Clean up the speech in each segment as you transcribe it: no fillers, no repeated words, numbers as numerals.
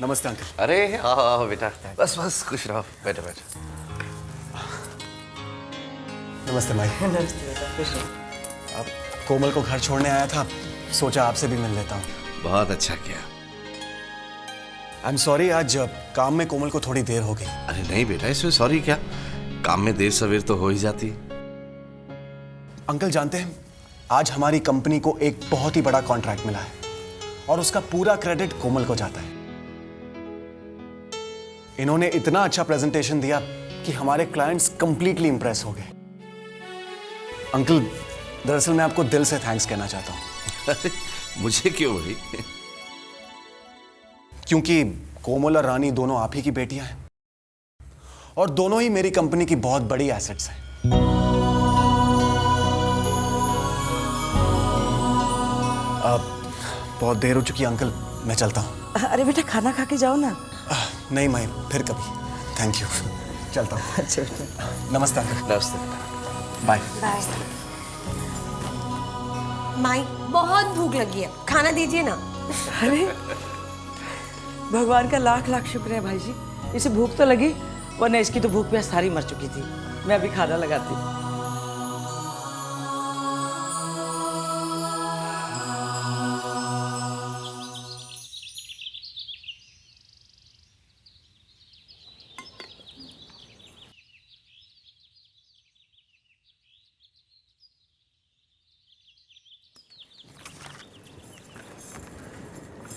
नमस्ते अंकल। अरे आओ आओ बेटा, बस बस खुश रहो, बैठो बैठो। नमस्ते माई। नमस्ते बेटा, खुश रहो। अब कोमल को घर छोड़ने आया था, सोचा आपसे भी मिल लेता हूँ। बहुत अच्छा किया। आई एम सॉरी, आज काम में कोमल को थोड़ी देर हो गई। अरे नहीं बेटा, इसमें सॉरी क्या, काम में देर सवेर तो हो ही जाती। अंकल जानते हैं, आज हमारी कंपनी को एक बहुत ही बड़ा कॉन्ट्रैक्ट मिला है और उसका पूरा क्रेडिट कोमल को जाता है। इन्होंने इतना अच्छा प्रेजेंटेशन दिया कि हमारे क्लाइंट्स कंप्लीटली इंप्रेस हो गए। अंकल, दरअसल मैं आपको दिल से थैंक्स कहना चाहता हूं। अरे मुझे क्यों भाई? क्योंकि कोमल और रानी दोनों आप ही की बेटियां हैं और दोनों ही मेरी कंपनी की बहुत बड़ी एसेट्स हैं। अब बहुत देर हो चुकी है अंकल, मैं चलता हूं। अरे बेटा, खाना खा के जाओ ना। नहीं माई, फिर कभी। थैंक यू, चलता हूँ। अच्छा बेटा, नमस्ते अंकल। नमस्ते बेटा। बाय। माई, बहुत भूख लगी है, खाना दीजिए ना। अरे भगवान का लाख लाख शुक्र है भाई जी, इसे भूख तो लगी, वरना इसकी तो भूख प्यास सारी मर चुकी थी। मैं अभी खाना लगाती।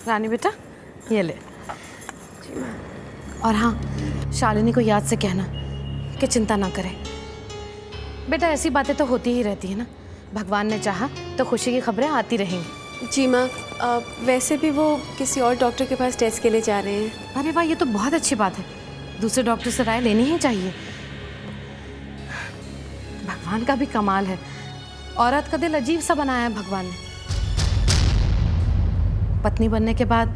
रानी बेटा, ये ले। और हाँ, शालिनी को याद से कहना कि चिंता ना करे। बेटा, ऐसी बातें तो होती ही रहती है ना, भगवान ने चाहा तो खुशी की खबरें आती रहेंगी। जी माँ, वैसे भी वो किसी और डॉक्टर के पास टेस्ट के लिए जा रहे हैं। अरे वाह, ये तो बहुत अच्छी बात है। दूसरे डॉक्टर से राय लेनी ही चाहिए। भगवान का भी कमाल है, औरत का दिल अजीब सा बनाया है भगवान ने। पत्नी बनने के बाद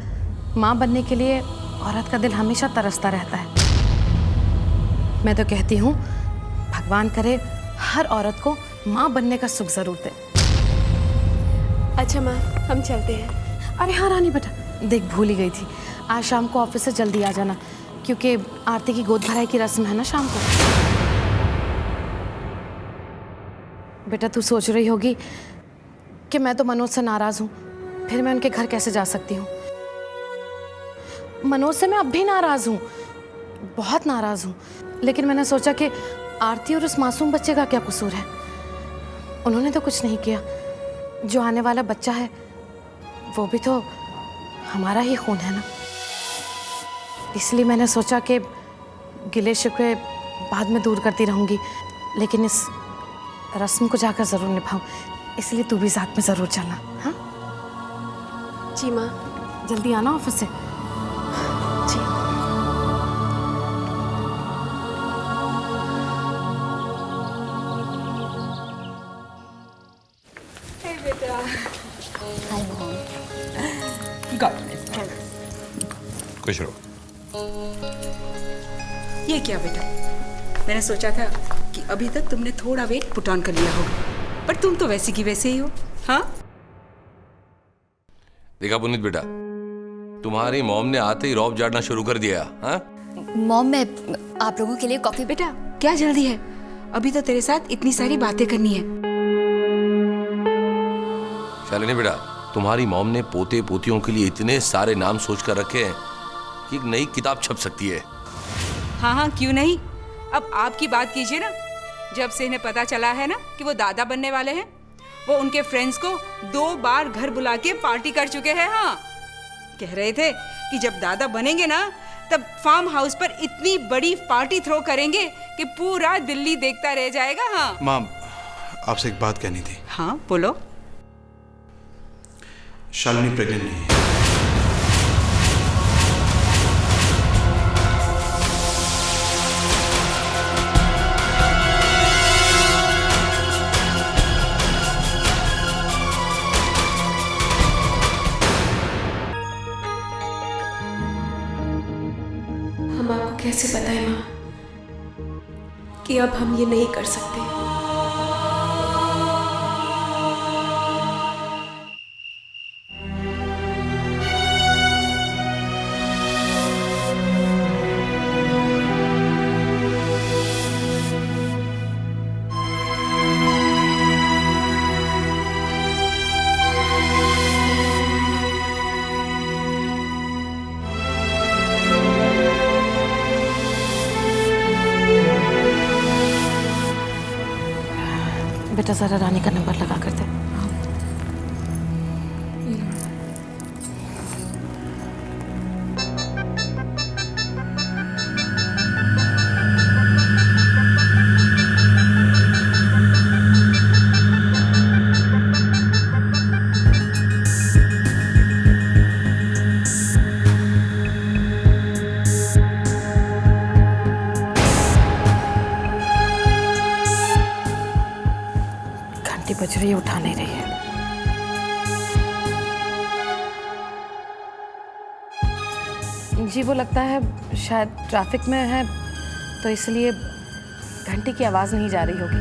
माँ बनने के लिए औरत का दिल हमेशा तरसता रहता है। मैं तो कहती हूँ, भगवान करे हर औरत को माँ बनने का सुख जरूर दे। अच्छा माँ, हम चलते हैं। अरे हाँ रानी बेटा, देख भूल ही गई थी, आज शाम को ऑफिस से जल्दी आ जाना, क्योंकि आरती की गोद भराई की रस्म है ना शाम को। बेटा, तू सोच रही होगी कि मैं तो मनोज से नाराज हूँ, फिर मैं उनके घर कैसे जा सकती हूँ। मनोज से मैं अब भी नाराज हूँ, बहुत नाराज हूँ, लेकिन मैंने सोचा कि आरती और उस मासूम बच्चे का क्या कसूर है। उन्होंने तो कुछ नहीं किया। जो आने वाला बच्चा है वो भी तो हमारा ही खून है ना। इसलिए मैंने सोचा कि गिले शिकवे बाद में दूर करती रहूँगी, लेकिन इस रस्म को जाकर ज़रूर निभाऊँ। इसलिए तू भी साथ में ज़रूर चलना। हाँ जी माँ। जल्दी आना ऑफिस से। जी। खुश रहो। ये क्या बेटा, मैंने सोचा था कि अभी तक तुमने थोड़ा वेट पुट ऑन कर लिया होगा, पर तुम तो वैसी की वैसे ही हो। हाँ, देखा पुनीत बेटा, तुम्हारी मॉम ने आते ही रौब झाड़ना शुरू कर दिया। हाँ मॉम, मैं आप लोगों के लिए कॉफी। बेटा क्या जल्दी है, अभी तो तेरे साथ इतनी सारी बातें करनी है। शालिनी बेटा, तुम्हारी मॉम ने पोते पोतियों के लिए इतने सारे नाम सोच कर रखे हैं कि एक नई किताब छप सकती है। हाँ हाँ, क्यों नहीं। अब आपकी बात कीजिए ना, जब से इन्हें पता चला है ना कि वो दादा बनने वाले हैं, वो उनके फ्रेंड्स को 2 बार घर बुला के पार्टी कर चुके हैं। हाँ, कह रहे थे कि जब दादा बनेंगे ना, तब फार्म हाउस पर इतनी बड़ी पार्टी थ्रो करेंगे कि पूरा दिल्ली देखता रह जाएगा। हाँ माँ, आपसे एक बात कहनी थी। हाँ बोलो। शालिनी प्रेग्नेंट नहीं है। हम आपको कैसे बताएं माँ कि अब हम ये नहीं कर सकते। बेटा ज़रा रानी का नंबर लगा कर दे। घंटी बज रही है, उठा नहीं रही है। जी वो लगता है शायद ट्रैफिक में है तो इसलिए घंटी की आवाज़ नहीं जा रही होगी।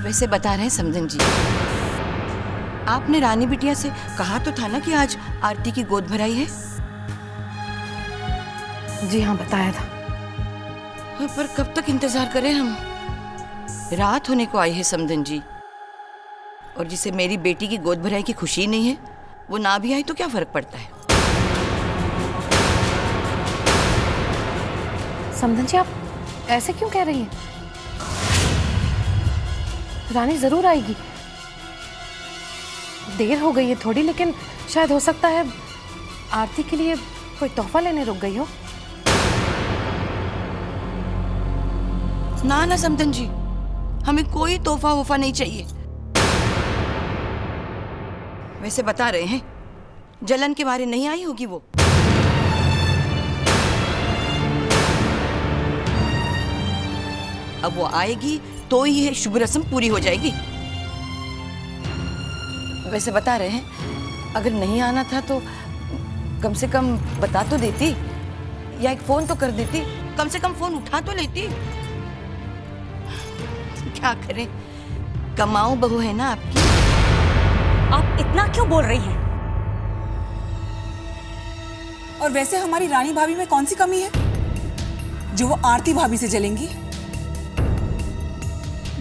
वैसे बता रहे हैं समधन जी, आपने रानी बिटिया से कहा तो था ना कि आज आरती की गोद भराई है। जी हाँ बताया था। पर कब तक इंतजार करें हम? रात होने को आई है समधन जी, और जिसे मेरी बेटी की गोद भराई की खुशी नहीं है वो ना भी आई तो क्या फर्क पड़ता है। समधन जी आप ऐसे क्यों कह रही हैं? रानी जरूर आएगी, देर हो गई है थोड़ी, लेकिन शायद हो सकता है आरती के लिए कोई तोहफा लेने रुक गई हो। ना ना समधन जी, हमें कोई तोहफा वोफा नहीं चाहिए। वैसे बता रहे हैं जलन के बारे नहीं आई होगी वो। अब वो आएगी तो ही है शुभ रस्म पूरी हो जाएगी। वैसे बता रहे हैं अगर नहीं आना था तो कम से कम बता तो देती, या एक फोन तो कर देती, कम से कम फोन उठा तो लेती। क्या करें, कमाऊ बहू है ना आपकी। आप इतना क्यों बोल रही हैं? और वैसे हमारी रानी भाभी में कौन सी कमी है जो वो आरती भाभी से जलेंगी?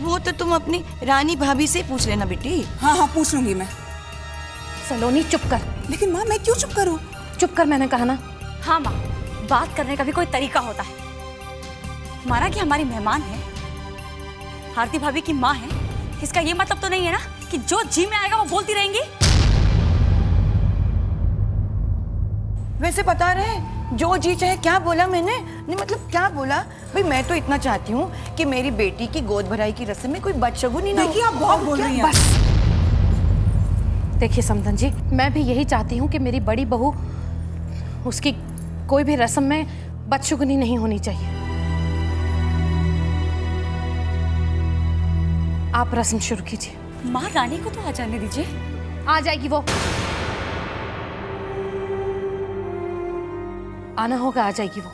वो तो तुम अपनी रानी भाभी से पूछ लेना बेटी। हाँ हाँ पूछ लूंगी मैं। सलोनी चुप कर। लेकिन माँ मैं क्यों चुप करूं? चुप कर मैंने कहा ना। हाँ माँ, बात करने का भी कोई तरीका होता है। माना कि हमारी मेहमान है, आरती भाभी की माँ है, इसका ये मतलब तो नहीं है ना कि जो जी में आएगा वो बोलती रहेंगी। वैसे बता रहे हैं जो जी चाहे। क्या बोला मैंने? नहीं मतलब क्या बोला भाई, मैं तो इतना चाहती हूँ कि मेरी बेटी की गोद भराई की रस्म में कोई बदशगुनी ना हो। देखिए आप बहुत बोल रही हैं। बस देखिए समधन जी, मैं भी यही चाहती हूँ कि मेरी बड़ी बहू, उसकी कोई भी रस्म में बदशगुनी नहीं होनी चाहिए। आप रस्म शुरू कीजिए। माँ रानी को तो आ जाने दीजिए। आ जाएगी वो, आना होगा, आ जाएगी वो।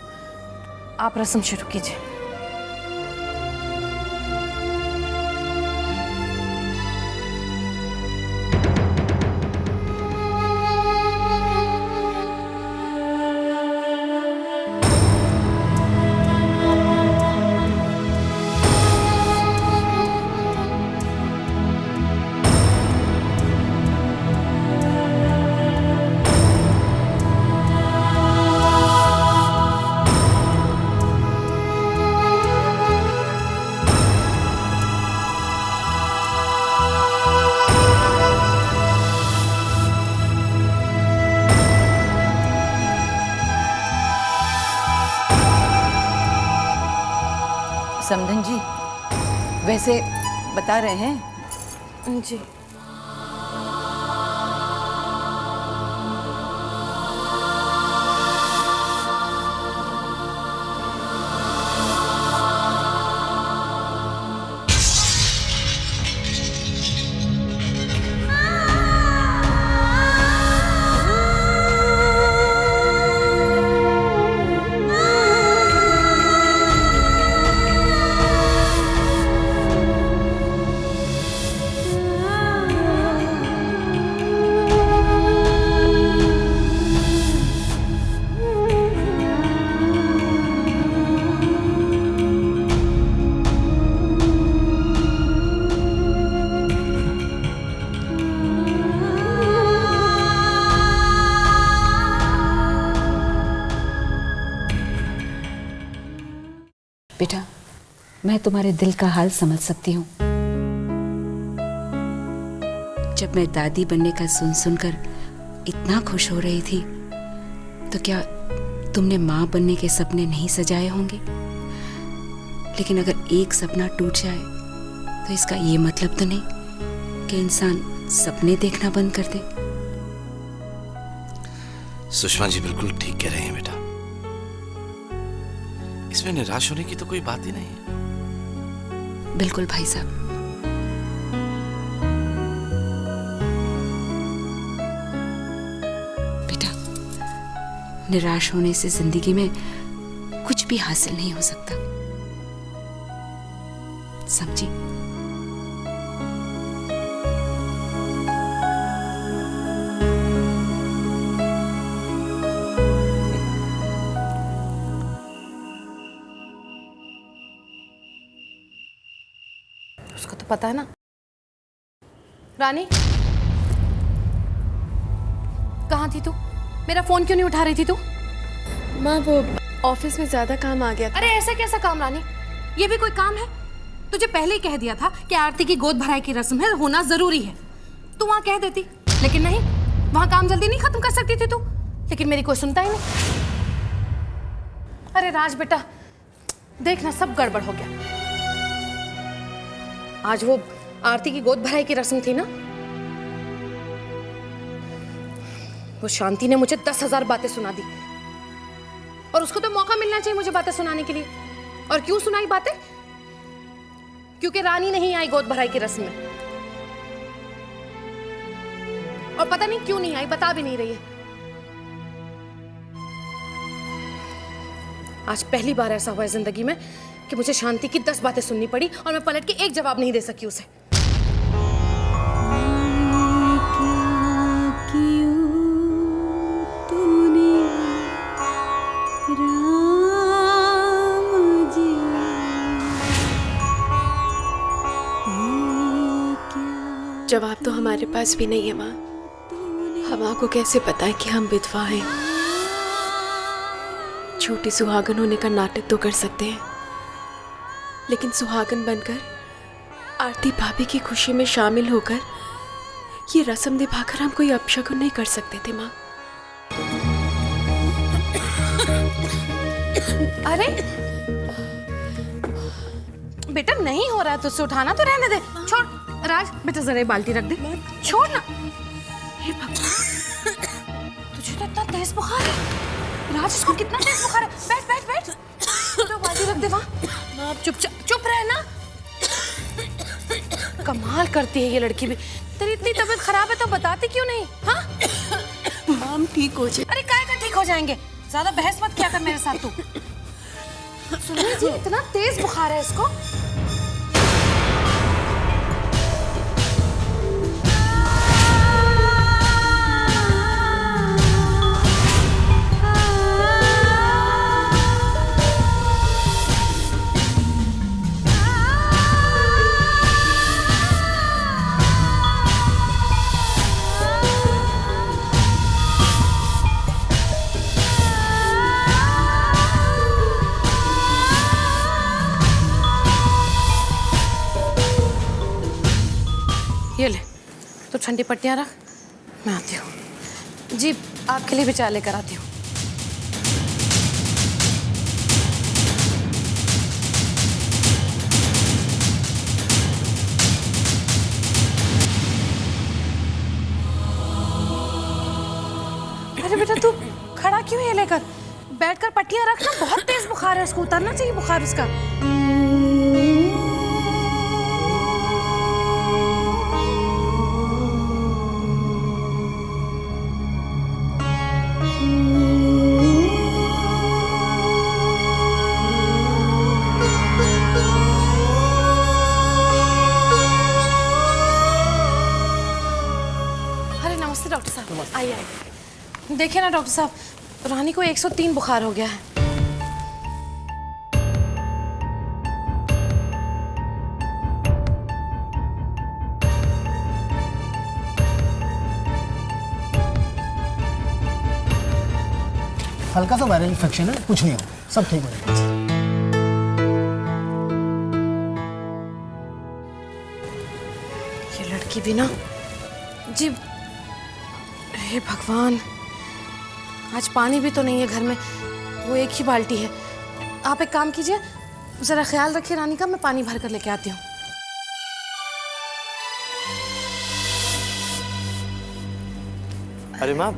आप रस्म शुरू कीजिए। समधन जी वैसे बता रहे हैं जी बेटा, मैं तुम्हारे दिल का हाल समझ सकती हूँ। जब मैं दादी बनने का सुनकर इतना खुश हो रही थी, तो क्या तुमने माँ बनने के सपने नहीं सजाए होंगे? लेकिन अगर एक सपना टूट जाए तो इसका ये मतलब तो नहीं कि इंसान सपने देखना बंद कर दे। सुषमा जी बिल्कुल ठीक कह रहे हैं बेटा, इसमें निराश होने की तो कोई बात ही नहीं है। बिल्कुल भाई साहब। बेटा, निराश होने से जिंदगी में कुछ भी हासिल नहीं हो सकता, समझी? उसको तो पता है ना। रानी, कहाँ थी तू? मेरा फोन क्यों नहीं उठा रही थी तू? माँ, वो ऑफिस में ज्यादा काम आ गया था। अरे ऐसा कैसा काम रानी? ये भी कोई काम है? तुझे पहले ही कह दिया था कि आरती की गोद भराई की रस्म है, होना जरूरी है। तू वहां कह देती, लेकिन नहीं, वहां काम जल्दी नहीं खत्म कर सकती थी तू। लेकिन मेरी कोई सुनता ही नहीं। अरे राज बेटा, देखना सब गड़बड़ हो गया। आज वो आरती की गोद भराई की रस्म थी ना, वो शांति ने मुझे 10,000 बातें सुना दी, और उसको तो मौका मिलना चाहिए मुझे बातें सुनाने के लिए। और क्यों सुनाई बातें? क्योंकि रानी नहीं आई गोद भराई की रस्म में, और पता नहीं क्यों नहीं आई, बता भी नहीं रही है। आज पहली बार ऐसा हुआ है जिंदगी में कि मुझे शांति की 10 बातें सुननी पड़ी और मैं पलट के एक जवाब नहीं दे सकी उसे। जवाब तो हमारे पास भी नहीं है माँ। हम माँ को कैसे पता है कि हम विधवा हैं? छोटी सुहागन होने का नाटक तो कर सकते हैं, लेकिन सुहागन बनकर आरती भाभी की खुशी में शामिल होकर ये रस्म निभाकर हम कोई अपशगुन नहीं कर सकते थे माँ। अरे बेटा, नहीं हो रहा है तुझसे, उठाना तो रहने दे। छोड़ राज बेटा, जरा बाल्टी रख दे, छोड़ ना। हे भगवान, तुझे तो इतना तेज बुखार है। राज, इसको कितना तेज बुखार है? बैठ बैठ बैठ, तो बाल्टी रख दे वहाँ। माँ चुप रहे ना। कमाल करती है ये लड़की भी। तेरी इतनी तबीयत खराब है तो बताती क्यों नहीं? हाँ माम ठीक हो जाए। अरे काय का ठीक हो जाएंगे? ज्यादा बहस मत किया कर मेरे साथ तू। सुनिए जी, इतना तेज बुखार है इसको। ये ले, तो ठंडी पट्टियाँ रख, मैं आती हूँ। जी, आपके लिए भी चाय लेकर आती हूँ। अरे बेटा, तू खड़ा क्यों है? लेकर बैठकर पट्टियाँ रखना। बहुत तेज बुखार है इसको, उतरना चाहिए बुखार उसका। डॉक्टर साहब, आइए आइए। देखिए ना डॉक्टर साहब, रानी को 103 बुखार हो गया है। हल्का सा वायरल इन्फेक्शन है, कुछ नहीं हो, सब ठीक हो जाएगा। की भी ना जी। हे भगवान, आज पानी भी तो नहीं है घर में, वो एक ही बाल्टी है। आप एक काम कीजिए, जरा ख्याल रखिए रानी का, मैं पानी भर कर लेके आती हूँ। अरे माँ,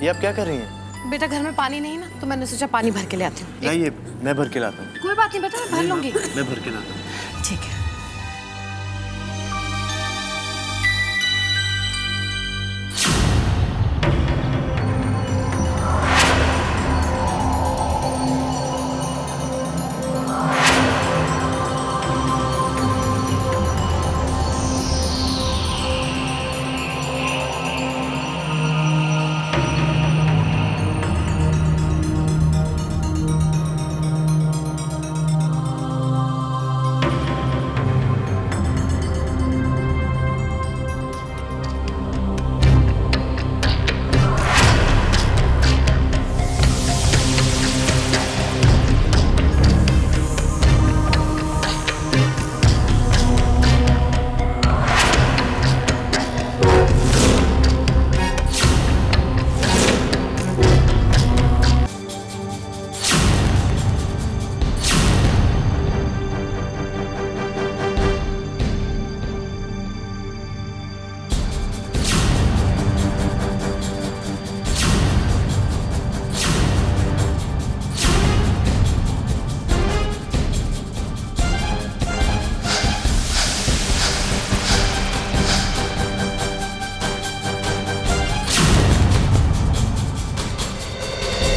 ये आप क्या कर रही हैं? बेटा घर में पानी नहीं ना, तो मैंने सोचा पानी भर के ले आती हूँ। लाइए, मैं भर के लाता हूँ। कोई बात नहीं बेटा, मैं भर लूंगी। मैं भर के लाता हूँ। ठीक है।